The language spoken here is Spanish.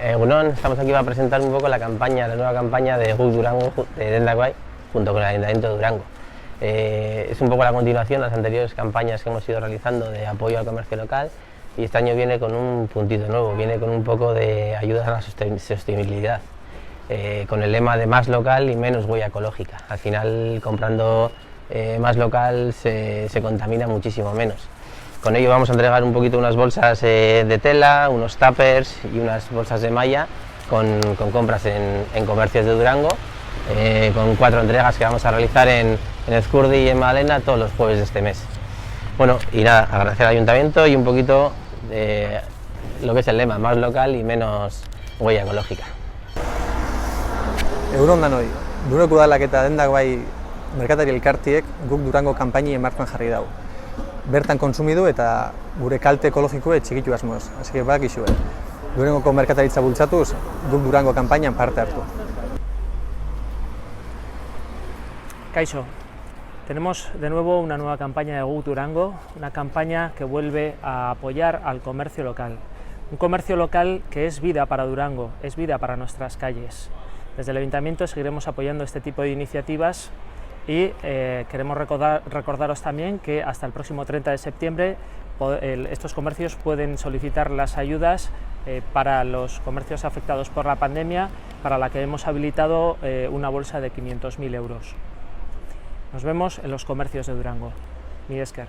Egunon, estamos aquí para presentar un poco la nueva campaña de Guk Durango de Dendaguay junto con el Ayuntamiento de Durango. Es un poco la continuación de las anteriores campañas que hemos ido realizando de apoyo al comercio local y este año viene con un puntito nuevo, viene con un poco de ayuda a la sostenibilidad, con el lema de más local y menos huella ecológica. Al final, comprando más local se contamina muchísimo menos. Con ello vamos a entregar un poquito unas bolsas de tela, unos tuppers y unas bolsas de malla con compras en comercios de Durango, con 4 entregas que vamos a realizar en Ezcurdi y en Magdalena todos los jueves de este mes. Bueno, y nada, agradecer al Ayuntamiento y un poquito lo que es el lema, más local y menos huella ecológica. Egunon danoi, Durangoko udalak eta Dendaguai merkatari elkartiek Guk Durango kanpaini martxan jarri dau. Bertan kontsumidu eta gure kalte ekologikoa txikitu asmoz. Así que badakizue, Durangoko merkataritza bultzatuz Guk Durango kanpainan parte hartu. Kaixo, tenemos de nuevo una nueva campaña de Guk Durango, una campaña que vuelve a apoyar al comercio local. Un comercio local que es vida para Durango, es vida para nuestras calles. Desde el Ayuntamiento seguiremos apoyando este tipo de iniciativas y queremos recordaros también que hasta el próximo 30 de septiembre estos comercios pueden solicitar las ayudas para los comercios afectados por la pandemia, para la que hemos habilitado una bolsa de 500.000 euros. Nos vemos en los comercios de Durango. Mi esker.